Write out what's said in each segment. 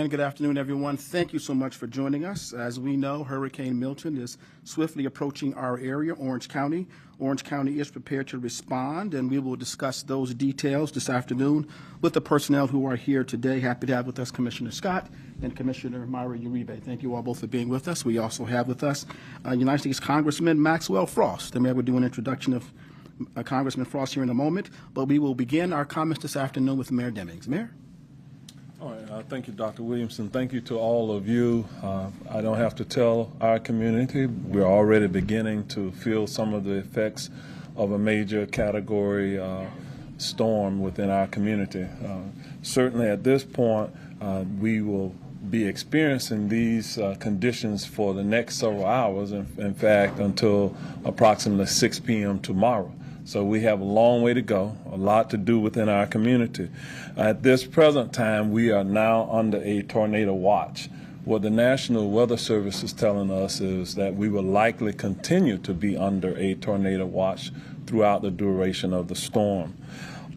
And good afternoon, everyone. Thank you so much for joining us. As we know, Hurricane Milton is swiftly approaching our area, Orange County. Orange County is prepared to respond, and we will discuss those details this afternoon with the personnel who are here today. Happy to have with us Commissioner Scott and Commissioner Myra Uribe. Thank you all both for being with us. We also have with us United States Congressman Maxwell Frost. And we will do an introduction of Congressman Frost here in a moment, but we will begin our comments this afternoon with Mayor Demings. Mayor? All right, thank you, Dr. Williamson. Thank you to all of you. I don't have to tell our community. We're already beginning to feel some of the effects of a major category storm within our community. Certainly at this point, we will be experiencing these conditions for the next several hours, in fact, until approximately 6 p.m. tomorrow. So we have a long way to go, a lot to do within our community. At this present time, we are now under a tornado watch. What the National Weather Service is telling us is that we will likely continue to be under a tornado watch throughout the duration of the storm.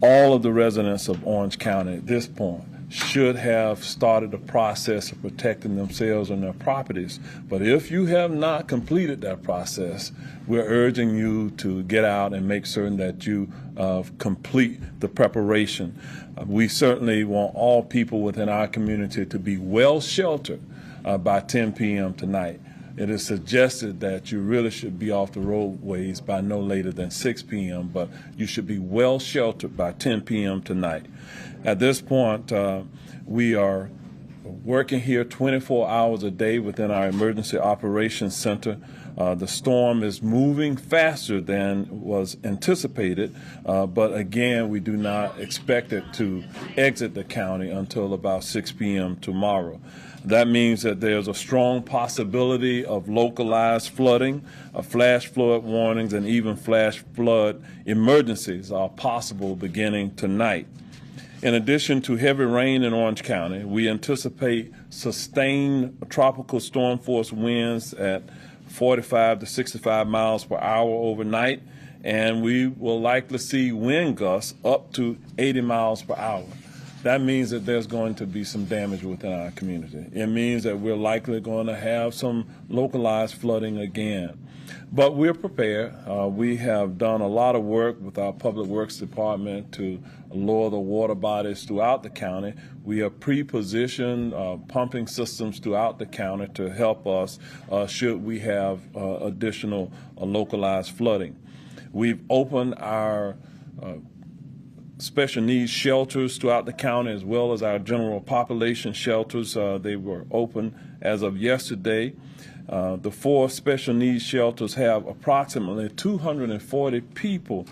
All of the residents of Orange County at this point should have started the process of protecting themselves and their properties. But if you have not completed that process, we're urging you to get out and make certain that you complete the preparation. We certainly want all people within our community to be well sheltered by 10 p.m. tonight. It is suggested that you really should be off the roadways by no later than 6 p.m., but you should be well sheltered by 10 p.m. tonight. At this point, we are working here 24 hours a day within our Emergency Operations Center. The storm is moving faster than was anticipated, but again, we do not expect it to exit the county until about 6 p.m. tomorrow. That means that there's a strong possibility of localized flooding, flash flood warnings, and even flash flood emergencies are possible beginning tonight. In addition to heavy rain in Orange County, we anticipate sustained tropical storm force winds at 45 to 65 miles per hour overnight, and we will likely see wind gusts up to 80 miles per hour. That means that there's going to be some damage within our community. It means that we're likely going to have some localized flooding again. But we're prepared. We have done a lot of work with our Public Works Department to lower the water bodies throughout the county. We have pre-positioned pumping systems throughout the county to help us should we have additional localized flooding. We've opened our special needs shelters throughout the county, as well as our general population shelters. They were open as of yesterday. The 4 special needs shelters have approximately 240 people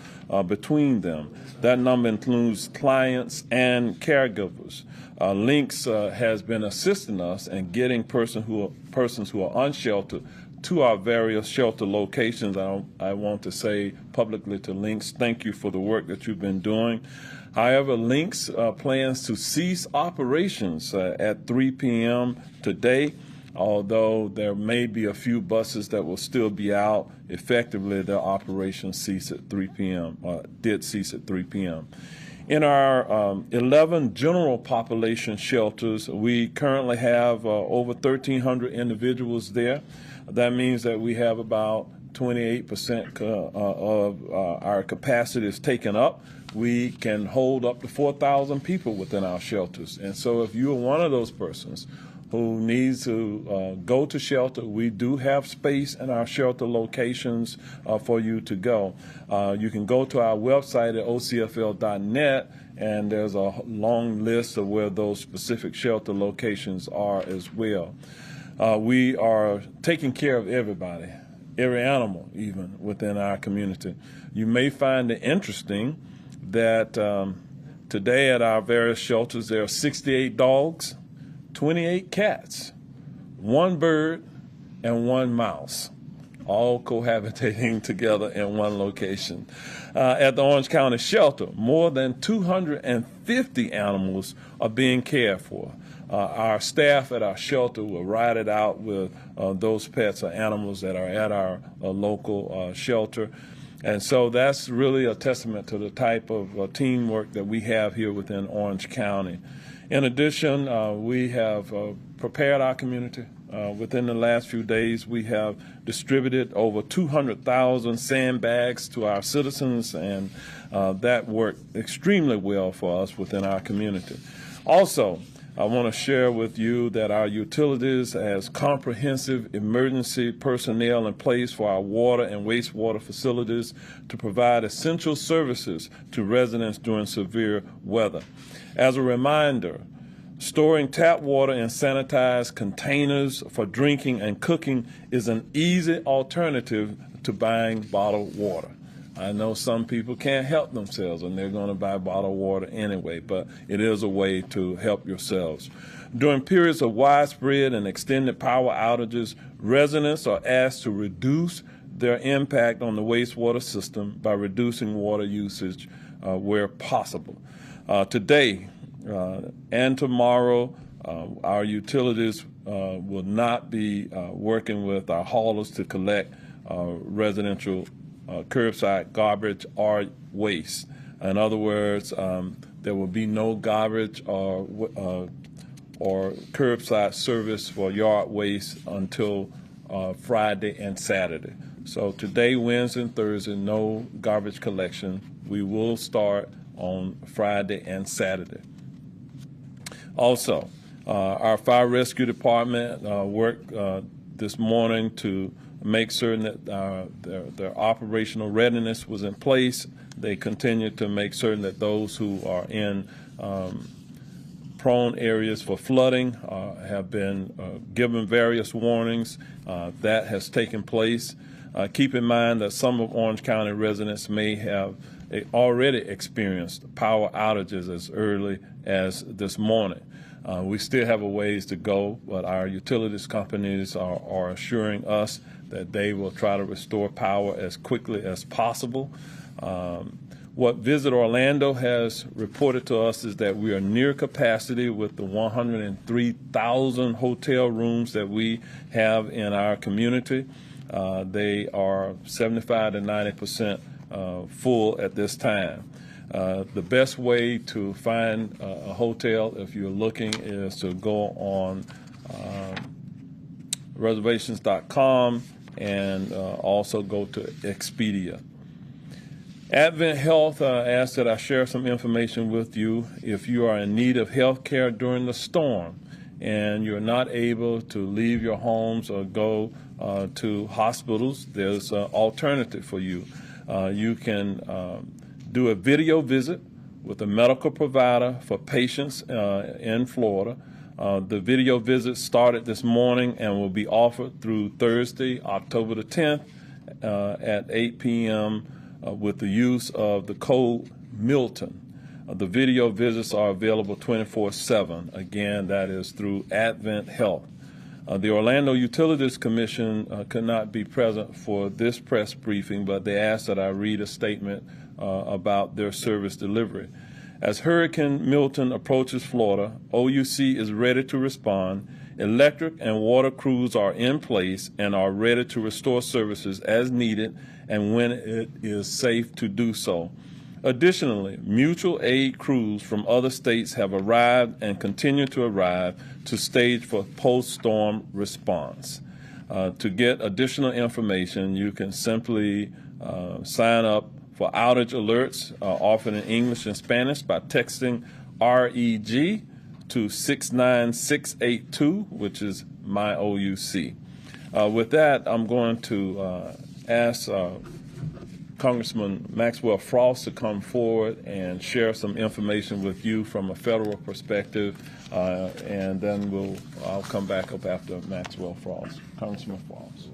between them. That number includes clients and caregivers. Links has been assisting us in getting persons who are unsheltered to our various shelter locations. I want to say publicly to Links, thank you for the work that you've been doing. However, Links plans to cease operations at 3 p.m. today. Although there may be a few buses that will still be out, effectively their operations cease at 3 p.m., did cease at 3 p.m. In our 11 general population shelters, we currently have over 1,300 individuals there. That means that we have about 28% of our capacity is taken up. We can hold up to 4,000 people within our shelters. And so if you are one of those persons who needs to go to shelter, we do have space in our shelter locations for you to go. You can go to our website at ocfl.net, and there's a long list of where those specific shelter locations are as well. We are taking care of everybody, every animal even within our community. You may find it interesting that today at our various shelters there are 68 dogs, 28 cats, 1 bird, and 1 mouse, all cohabitating together in one location. At the Orange County shelter, more than 250 animals are being cared for. Our staff at our shelter will ride it out with those pets or animals that are at our local shelter. And so that's really a testament to the type of teamwork that we have here within Orange County. In addition, we have prepared our community. Within the last few days, we have distributed over 200,000 sandbags to our citizens, and that worked extremely well for us within our community. Also, I want to share with you that our utilities has comprehensive emergency personnel in place for our water and wastewater facilities to provide essential services to residents during severe weather. As a reminder, storing tap water in sanitized containers for drinking and cooking is an easy alternative to buying bottled water. I know some people can't help themselves and they're going to buy bottled water anyway, but it is a way to help yourselves. During periods of widespread and extended power outages, residents are asked to reduce their impact on the wastewater system by reducing water usage where possible. Today and tomorrow, our utilities will not be working with our haulers to collect residential curbside garbage or waste. In other words, there will be no garbage or curbside service for yard waste until Friday and Saturday. So today, Wednesday, and Thursday, no garbage collection. We will start on Friday and Saturday. Also, our fire rescue department worked this morning to make certain that their operational readiness was in place. They continue to make certain that those who are in prone areas for flooding have been given various warnings. That has taken place. Keep in mind that some of Orange County residents may have already experienced power outages as early as this morning. We still have a ways to go, but our utilities companies are assuring us that they will try to restore power as quickly as possible. What Visit Orlando has reported to us is that we are near capacity with the 103,000 hotel rooms that we have in our community. They are 75 to 90% full at this time. The best way to find a hotel, if you're looking, is to go on reservations.com and also go to Expedia. Advent Health asked that I share some information with you. If you are in need of health care during the storm and you're not able to leave your homes or go to hospitals, there's an alternative for you. You can do a video visit with a medical provider for patients in Florida. The video visit started this morning and will be offered through Thursday, October the 10th at 8 p.m. With the use of the code Milton. The video visits are available 24/7. Again, that is through Advent Health. The Orlando Utilities Commission could not be present for this press briefing, but they asked that I read a statement about their service delivery. As Hurricane Milton approaches Florida, OUC is ready to respond. Electric and water crews are in place and are ready to restore services as needed and when it is safe to do so. Additionally, mutual aid crews from other states have arrived and continue to arrive to stage for post-storm response. To get additional information, you can simply sign up for outage alerts offered in English and Spanish by texting REG to 69682, which is my OUC. With that, I'm going to ask Congressman Maxwell Frost to come forward and share some information with you from a federal perspective, and then I'll come back up after Maxwell Frost. Congressman Frost.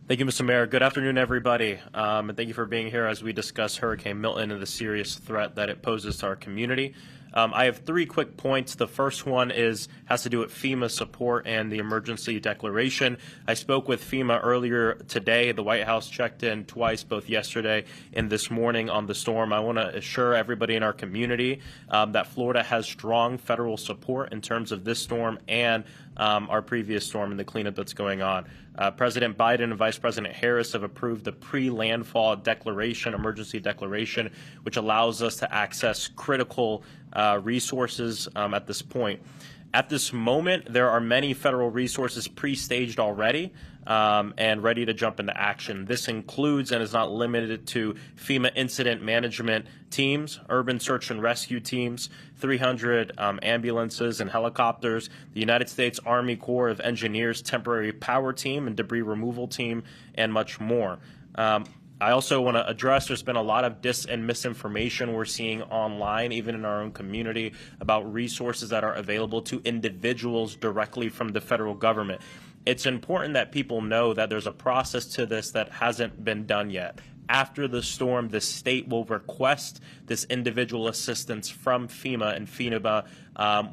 Thank you, Mr. Mayor. Good afternoon, everybody, and thank you for being here as we discuss Hurricane Milton and the serious threat that it poses to our community. I have 3 quick points. The first one has to do with FEMA support and the emergency declaration. I spoke with FEMA earlier today. The White House checked in twice, both yesterday and this morning, on the storm. I want to assure everybody in our community that Florida has strong federal support in terms of this storm and our previous storm and the cleanup that's going on. President Biden and Vice President Harris have approved the pre-landfall declaration, emergency declaration, which allows us to access critical resources at this point. At this moment, there are many federal resources pre-staged already and ready to jump into action. This includes and is not limited to FEMA incident management teams, urban search and rescue teams, 300 ambulances and helicopters, the United States Army Corps of Engineers temporary power team and debris removal team, and much more. I also want to address there's been a lot of dis and misinformation we're seeing online, even in our own community, about resources that are available to individuals directly from the federal government. It's important that people know that there's a process to this that hasn't been done yet. After the storm, the state will request this individual assistance from FEMA, and FEMA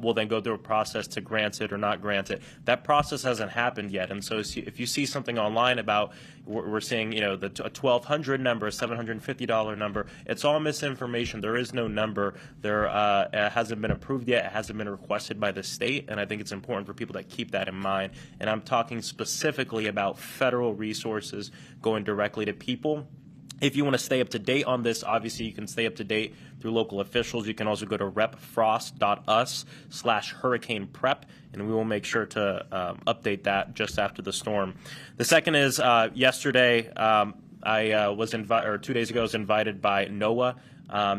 will then go through a process to grant it or not grant it. That process hasn't happened yet, and so if you see something online about we're seeing, the a $1,200 number, a $750 number, it's all misinformation. There is no number. It hasn't been approved yet. It hasn't been requested by the state, and I think it's important for people to keep that in mind. And I'm talking specifically about federal resources going directly to people. If you want to stay up to date on this, obviously you can stay up to date through local officials. You can also go to repfrost.us/hurricane-prep, and we will make sure to update that just after the storm. The second is yesterday I was invited, or 2 days ago, I was invited by NOAA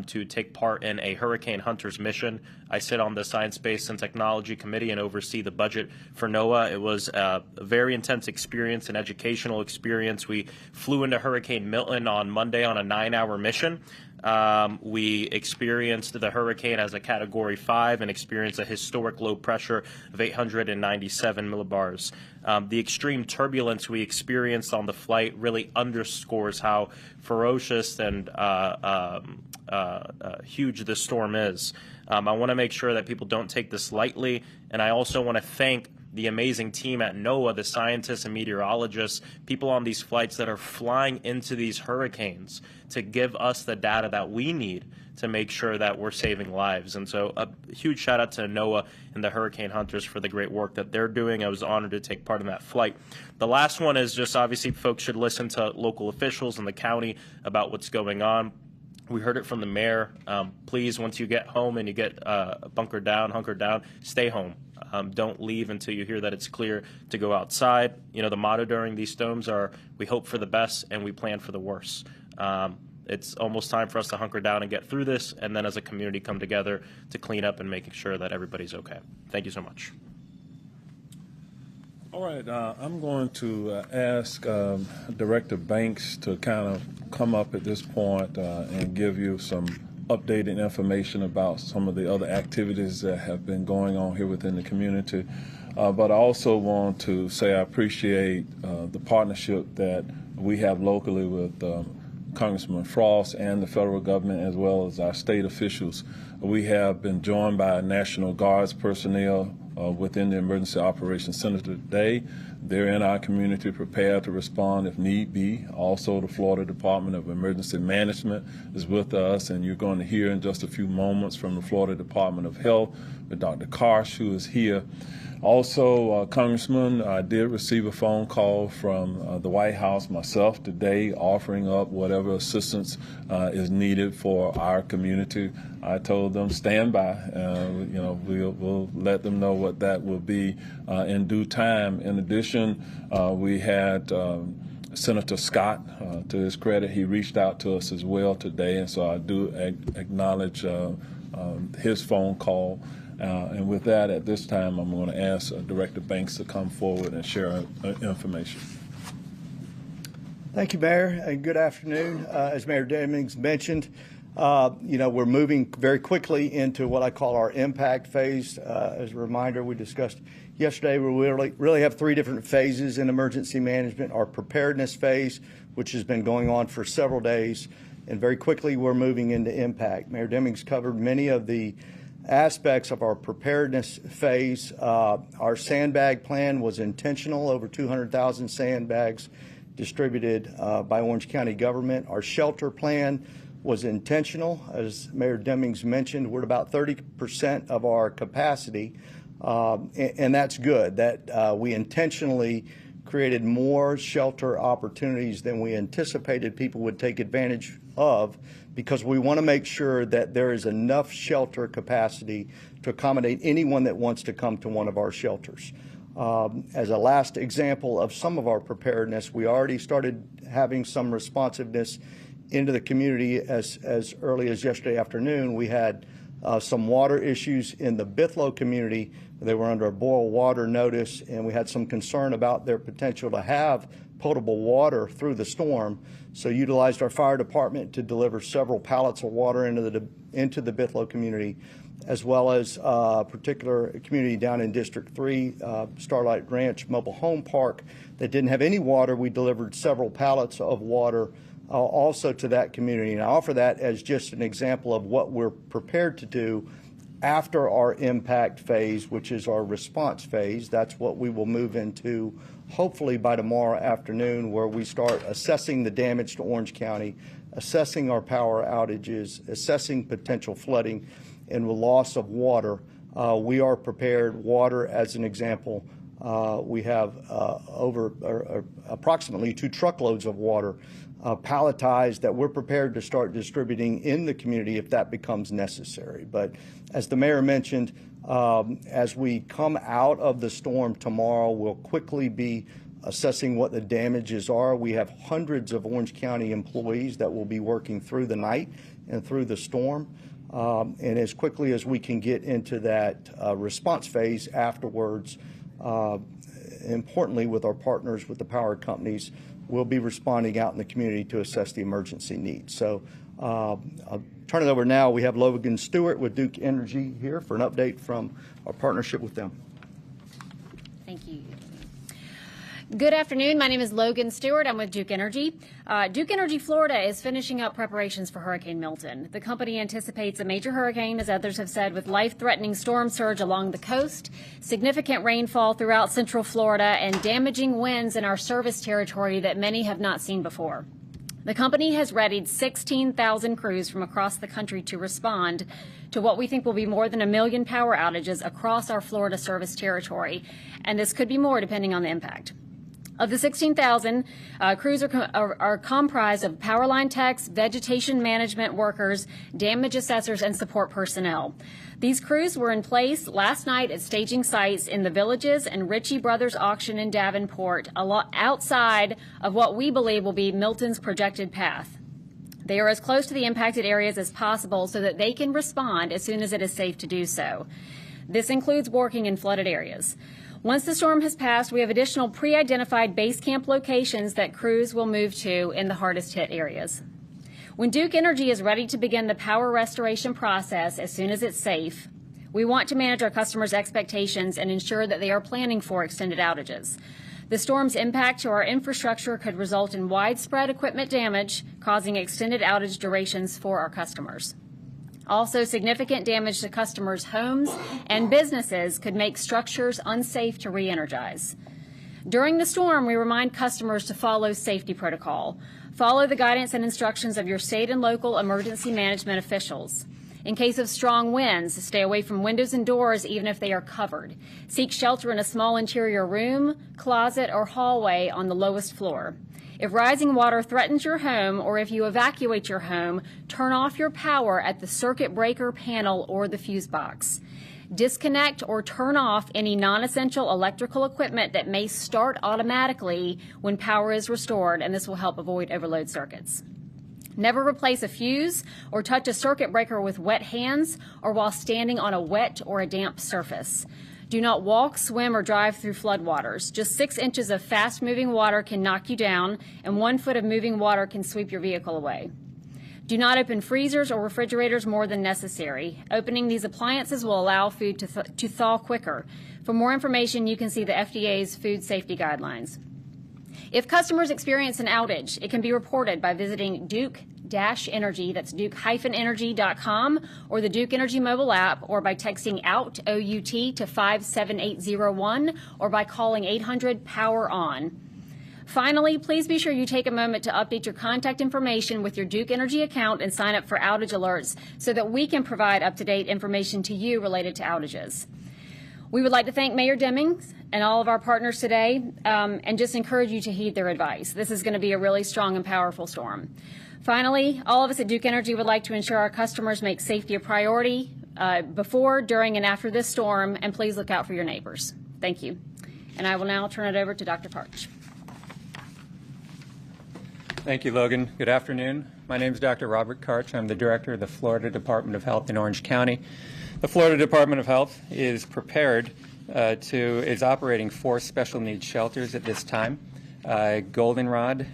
to take part in a Hurricane Hunters mission. I sit on the Science, Space, and Technology Committee and oversee the budget for NOAA. It was a very intense experience, an educational experience. We flew into Hurricane Milton on Monday on a 9-hour mission. We experienced the hurricane as a Category 5 and experienced a historic low pressure of 897 millibars. The extreme turbulence we experienced on the flight really underscores how ferocious and huge this storm is. I want to make sure that people don't take this lightly, and I also want to thank the amazing team at NOAA, the scientists and meteorologists, people on these flights that are flying into these hurricanes to give us the data that we need to make sure that we're saving lives. And so a huge shout out to NOAA and the Hurricane Hunters for the great work that they're doing. I was honored to take part in that flight. The last one is just obviously folks should listen to local officials in the county about what's going on. We heard it from the mayor. Please, once you get home and you get hunkered down, stay home. Don't leave until you hear that it's clear to go outside. The motto during these storms are, we hope for the best and we plan for the worst. It's almost time for us to hunker down and get through this, and then as a community come together to clean up and making sure that everybody's okay. Thank you so much. All right, I'm going to ask Director Banks to kind of come up at this point and give you some updated information about some of the other activities that have been going on here within the community. But I also want to say I appreciate the partnership that we have locally with Congressman Frost and the federal government, as well as our state officials. We have been joined by National Guards personnel within the Emergency Operations Center today. They're in our community prepared to respond if need be. Also, the Florida Department of Emergency Management is with us, and you're going to hear in just a few moments from the Florida Department of Health with Dr. Karsh, who is here. Also, Congressman, I did receive a phone call from the White House myself today offering up whatever assistance is needed for our community. I told them stand by. We'll let them know what that will be in due time. In addition, we had Senator Scott, to his credit, he reached out to us as well today, and so I do acknowledge his phone call. And with that, at this time, I'm going to ask Director Banks to come forward and share information. Thank you, Mayor, and good afternoon. As Mayor Demings mentioned, we're moving very quickly into what I call our impact phase. As a reminder, we discussed yesterday, we really have 3 different phases in emergency management. Our preparedness phase, which has been going on for several days, and very quickly we're moving into impact. Mayor Demings covered many of the aspects of our preparedness phase. Our sandbag plan was intentional, over 200,000 sandbags distributed by Orange County government. Our shelter plan was intentional. As Mayor Demings mentioned, we're at about 30% of our capacity. And that's good. That we intentionally created more shelter opportunities than we anticipated people would take advantage of, because we want to make sure that there is enough shelter capacity to accommodate anyone that wants to come to one of our shelters. As a last example of some of our preparedness, we already started having some responsiveness into the community as early as yesterday afternoon. We had some water issues in the Bithlow community. They were under a boil water notice, and we had some concern about their potential to have potable water through the storm. So utilized our fire department to deliver several pallets of water into the Bithlow community, as well as a particular community down in District 3, Starlight Ranch Mobile Home Park, that didn't have any water. We delivered several pallets of water also to that community. And I offer that as just an example of what we're prepared to do after our impact phase, which is our response phase. That's what we will move into hopefully by tomorrow afternoon, where we start assessing the damage to Orange County, assessing our power outages, assessing potential flooding and the loss of water. We are prepared. Water, as an example, we have approximately 2 truckloads of water palletized that we're prepared to start distributing in the community if that becomes necessary. But as the mayor mentioned, as we come out of the storm tomorrow, we'll quickly be assessing what the damages are. We have hundreds of Orange County employees that will be working through the night and through the storm. And as quickly as we can get into that response phase afterwards, importantly with our partners, with the power companies, we'll be responding out in the community to assess the emergency needs. So I'll turn it over now. We have Logan Stewart with Duke Energy here for an update from our partnership with them. Thank you. Good afternoon. My name is Logan Stewart. I'm with Duke Energy. Duke Energy Florida is finishing up preparations for Hurricane Milton. The company anticipates a major hurricane, as others have said, with life-threatening storm surge along the coast, significant rainfall throughout central Florida, and damaging winds in our service territory that many have not seen before. The company has readied 16,000 crews from across the country to respond to what we think will be more than 1 million power outages across our Florida service territory, and this could be more depending on the impact. Of the 16,000, crews are comprised of power line techs, vegetation management workers, damage assessors, and support personnel. These crews were in place last night at staging sites in the Villages and Ritchie Brothers auction in Davenport, outside of what we believe will be Milton's projected path. They are as close to the impacted areas as possible so that they can respond as soon as it is safe to do so. This includes working in flooded areas. Once the storm has passed, we have additional pre-identified base camp locations that crews will move to in the hardest hit areas. When Duke Energy is ready to begin the power restoration process as soon as it's safe, we want to manage our customers' expectations and ensure that they are planning for extended outages. The storm's impact to our infrastructure could result in widespread equipment damage, causing extended outage durations for our customers. Also, significant damage to customers' homes and businesses could make structures unsafe to re-energize. During the storm, we remind customers to follow safety protocol. Follow the guidance and instructions of your state and local emergency management officials. In case of strong winds, stay away from windows and doors even if they are covered. Seek shelter in a small interior room, closet, or hallway on the lowest floor. If rising water threatens your home or if you evacuate your home, turn off your power at the circuit breaker panel or the fuse box. Disconnect or turn off any non-essential electrical equipment that may start automatically when power is restored, and this will help avoid overload circuits. Never replace a fuse or touch a circuit breaker with wet hands or while standing on a wet or a damp surface. Do not walk, swim, or drive through floodwaters. Just 6 inches of fast-moving water can knock you down, and 1 foot of moving water can sweep your vehicle away. Do not open freezers or refrigerators more than necessary. Opening these appliances will allow food to thaw quicker. For more information, you can see the FDA's food safety guidelines. If customers experience an outage, it can be reported by visiting Duke-Energy, that's Duke-Energy.com, or the Duke Energy mobile app, or by texting OUT, O-U-T, to 57801, or by calling 800-POWER-ON. Finally, please be sure you take a moment to update your contact information with your Duke Energy account and sign up for outage alerts so that we can provide up-to-date information to you related to outages. We would like to thank Mayor Demings and all of our partners today, and just encourage you to heed their advice. This is going to be a really strong and powerful storm. Finally, all of us at Duke Energy would like to ensure our customers make safety a priority before, during, and after this storm, and please look out for your neighbors. Thank you. And I will now turn it over to Dr. Parch. Thank you, Logan. Good afternoon. My name is Dr. Robert Karch. I'm the director of the Florida Department of Health in Orange County. The Florida Department of Health is prepared is operating 4 special needs shelters at this time. Goldenrod,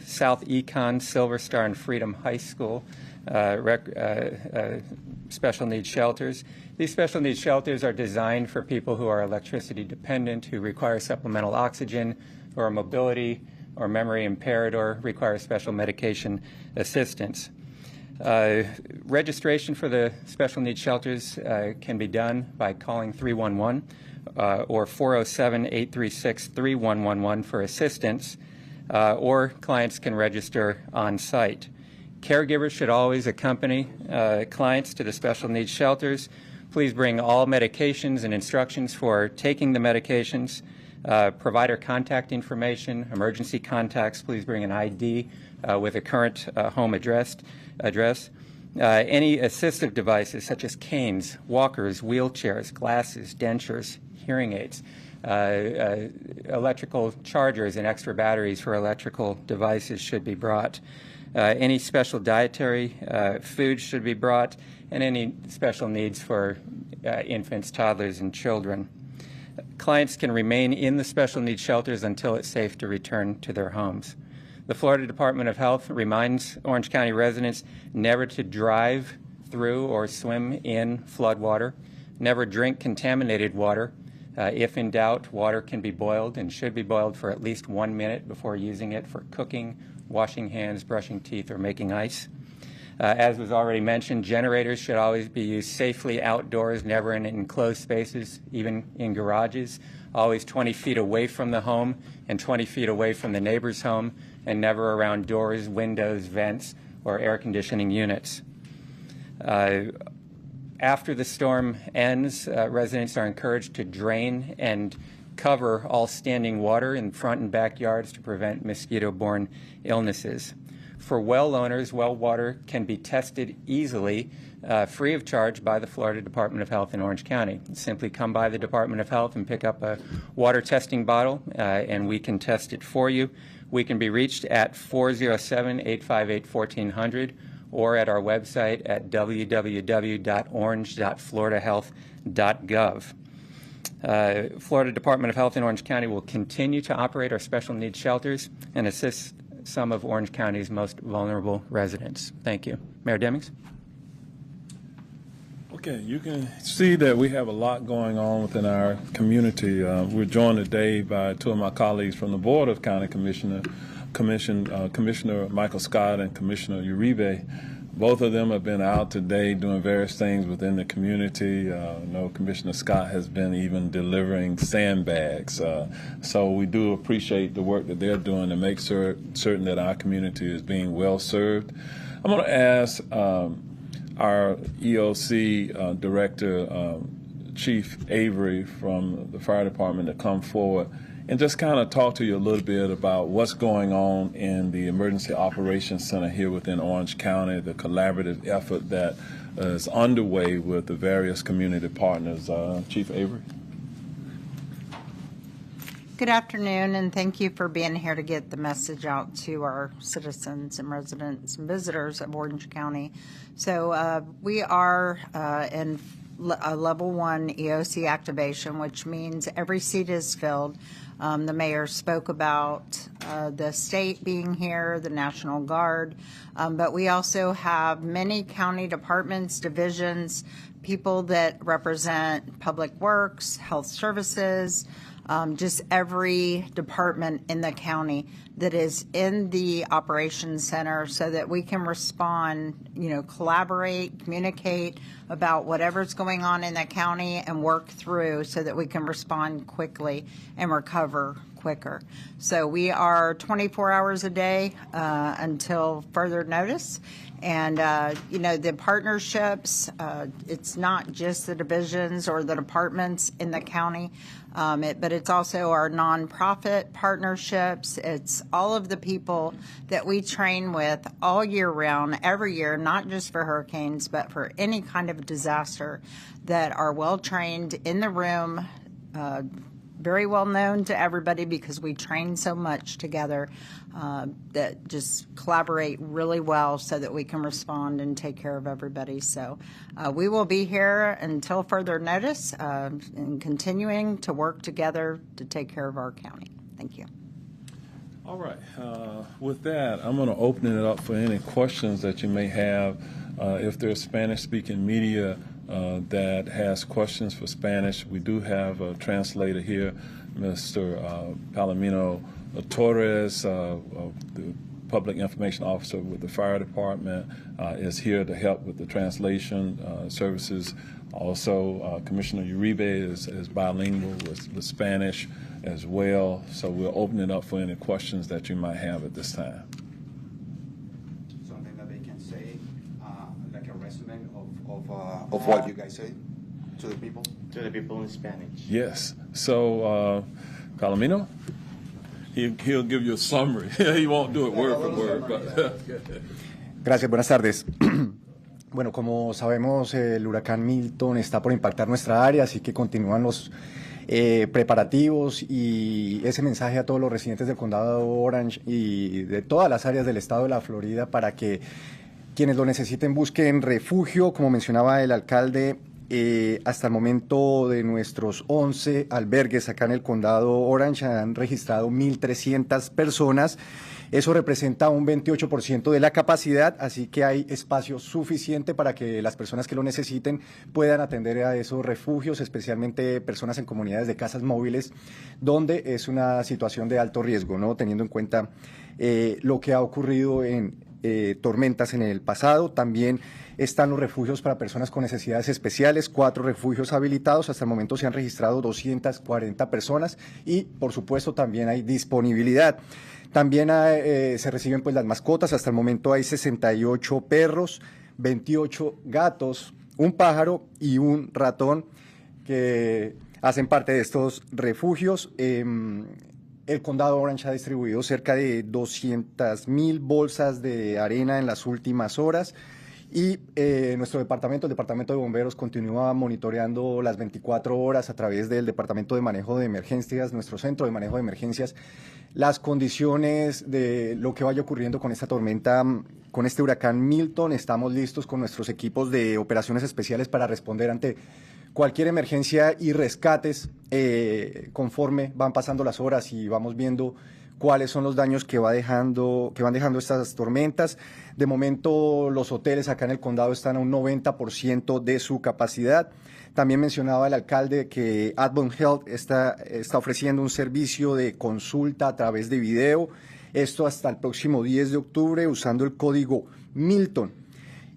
South Econ, Silver Star, and Freedom High School special needs shelters. These special needs shelters are designed for people who are electricity dependent, who require supplemental oxygen, who are mobility or memory impaired, or require special medication assistance. Registration for the special needs shelters can be done by calling 311 or 407-836-3111 for assistance, or clients can register on site. Caregivers should always accompany clients to the special needs shelters. Please bring all medications and instructions for taking the medications. Provider contact information, emergency contacts. Please bring an ID with a current home address. Any assistive devices such as canes, walkers, wheelchairs, glasses, dentures, hearing aids, electrical chargers and extra batteries for electrical devices should be brought. Any special dietary food should be brought, and any special needs for infants, toddlers, and children. Clients can remain in the special needs shelters until it's safe to return to their homes. The Florida Department of Health reminds Orange County residents never to drive through or swim in floodwater, never drink contaminated water. If in doubt, water can be boiled and should be boiled for at least 1 minute before using it for cooking, washing hands, brushing teeth, or making ice. As was already mentioned, generators should always be used safely outdoors, never in enclosed spaces, even in garages, always 20 feet away from the home and 20 feet away from the neighbor's home, and never around doors, windows, vents, or air conditioning units. After the storm ends, residents are encouraged to drain and cover all standing water in front and backyards to prevent mosquito-borne illnesses. For well owners, well water can be tested easily, free of charge by the Florida Department of Health in Orange County. Simply come by the Department of Health and pick up a water testing bottle, and we can test it for you. We can be reached at 407-858-1400 or at our website at www.orange.floridahealth.gov. Florida Department of Health in Orange County will continue to operate our special needs shelters and assist some of Orange County's most vulnerable residents. Thank you. Mayor Demings? Okay, you can see that we have a lot going on within our community. We're joined today by 2 of my colleagues from the Board of County Commissioner Michael Scott and Commissioner Uribe. Both of them have been out today doing various things within the community. I know Commissioner Scott has been even delivering sandbags. So we do appreciate the work that they're doing to make certain that our community is being well served. I'm going to ask our EOC Director, Chief Avery from the Fire Department, to come forward and just kind of talk to you a little bit about what's going on in the Emergency Operations Center here within Orange County, the collaborative effort that is underway with the various community partners. Chief Avery. Good afternoon, and thank you for being here to get the message out to our citizens and residents and visitors of Orange County. So we are in a level 1 EOC activation, which means every seat is filled. The mayor spoke about the state being here, the National Guard, but we also have many county departments, divisions, people that represent Public Works, Health Services, just every department in the county that is in the operations center so that we can respond, collaborate, communicate about whatever's going on in the county and work through so that we can respond quickly and recover quicker. So we are 24 hours a day until further notice. And, the partnerships, it's not just the divisions or the departments in the county, but it's also our nonprofit partnerships. It's all of the people that we train with all year round, every year, not just for hurricanes, but for any kind of disaster, that are well trained in the room, very well known to everybody because we train so much together, that just collaborate really well so that we can respond and take care of everybody. So we will be here until further notice and continuing to work together to take care of our county. Thank you. All right. With that, I'm going to open it up for any questions that you may have. If there's Spanish-speaking media that has questions for Spanish, we do have a translator here, Mr. Palomino Torres, the public information officer with the fire department, is here to help with the translation services. Also, Commissioner Uribe is bilingual with Spanish as well. So we'll open it up for any questions that you might have at this time. Something that they can say, like a resume of what you guys say to the people? To the people in Spanish. Yes. So, Palomino, he'll give you a summary. He won't do it word for word. But Gracias, buenas tardes. Bueno, como sabemos, el huracán Milton está por impactar nuestra área, así que continúan los preparativos y ese mensaje a todos los residentes del condado Orange y de todas las áreas del estado de la Florida para que quienes lo necesiten busquen refugio. Como mencionaba el alcalde, hasta el momento de nuestros 11 albergues acá en el condado Orange han registrado 1.300 personas. Eso representa un 28% de la capacidad, así que hay espacio suficiente para que las personas que lo necesiten puedan atender a esos refugios, especialmente personas en comunidades de casas móviles, donde es una situación de alto riesgo, ¿no? Teniendo en cuenta lo que ha ocurrido en tormentas en el pasado. También están los refugios para personas con necesidades especiales, 4 refugios habilitados. Hasta el momento se han registrado 240 personas y, por supuesto, también hay disponibilidad. También se reciben pues las mascotas. Hasta el momento hay 68 perros, 28 gatos, un pájaro y un ratón que hacen parte de estos refugios. El condado Orange ha distribuido cerca de 200.000 bolsas de arena en las últimas horas y nuestro departamento, el Departamento de Bomberos, continúa monitoreando las 24 horas a través del Departamento de Manejo de Emergencias, nuestro Centro de Manejo de Emergencias, las condiciones de lo que vaya ocurriendo con esta tormenta, con este huracán Milton. Estamos listos con nuestros equipos de operaciones especiales para responder ante cualquier emergencia y rescates conforme van pasando las horas y vamos viendo cuáles son los daños que van dejando estas tormentas. De momento, los hoteles acá en el condado están a un 90% de su capacidad. También mencionaba el alcalde que Advent Health está ofreciendo un servicio de consulta a través de video. Esto hasta el próximo 10 de octubre usando el código Milton.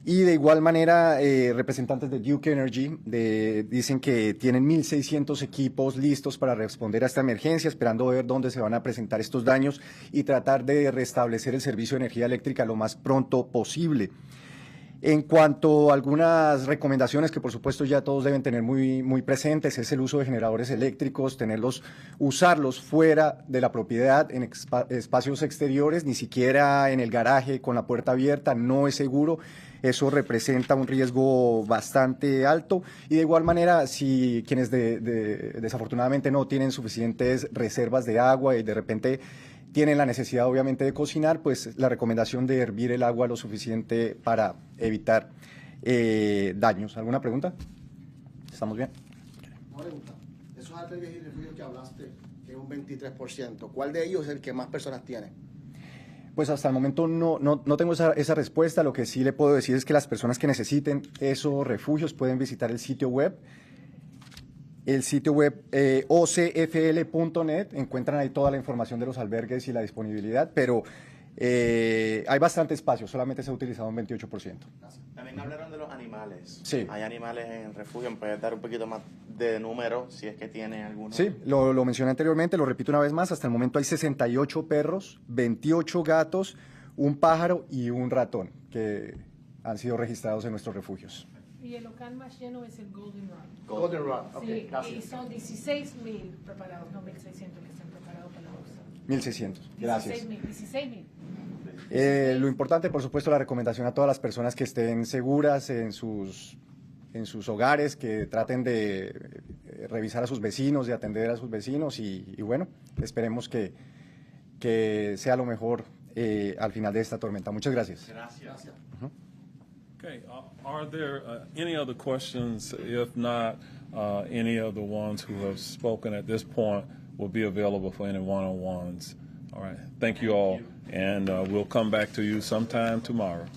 Y de igual manera, representantes de Duke Energy dicen que tienen 1.600 equipos listos para responder a esta emergencia, esperando ver dónde se van a presentar estos daños y tratar de restablecer el servicio de energía eléctrica lo más pronto posible. En cuanto a algunas recomendaciones que por supuesto ya todos deben tener muy presentes, es el uso de generadores eléctricos, usarlos fuera de la propiedad, en espacios exteriores, ni siquiera en el garaje con la puerta abierta, no es seguro. Eso representa un riesgo bastante alto y de igual manera si quienes desafortunadamente no tienen suficientes reservas de agua y de repente tienen la necesidad obviamente de cocinar, pues la recomendación de hervir el agua lo suficiente para evitar daños. ¿Alguna pregunta? ¿Estamos bien? Una pregunta. Esos albergues y refugios que hablaste, que es un 23%, ¿cuál de ellos es el que más personas tiene? Pues hasta el momento no tengo esa respuesta. Lo que sí le puedo decir es que las personas que necesiten esos refugios pueden visitar el sitio web. El sitio web ocfl.net, encuentran ahí toda la información de los albergues y la disponibilidad, pero Hay bastante espacio, solamente se ha utilizado un 28%. También hablaron de los animales. Sí. Hay animales en refugio, ¿me puedes dar un poquito más de número si es que tiene alguno? Sí, lo mencioné anteriormente, lo repito una vez más, hasta el momento hay 68 perros, 28 gatos, un pájaro y un ratón que han sido registrados en nuestros refugios. Y el local más lleno es el Golden Rod. Golden Rod, ok, Sí, y gracias. son 16.000 preparados, no 1.600 que están preparados para la bolsa. 1.600, gracias. 16.000. Lo importante, por supuesto, la recomendación a todas las personas que estén seguras en sus hogares, que traten de revisar a sus vecinos, de atender a sus vecinos y bueno, esperemos que sea lo mejor al final de esta tormenta. Muchas gracias. Gracias. Okay, are there any other questions? If not, any of the ones who have spoken at this point will be available for any one-on-ones. All right, thank you all, and we'll come back to you sometime tomorrow.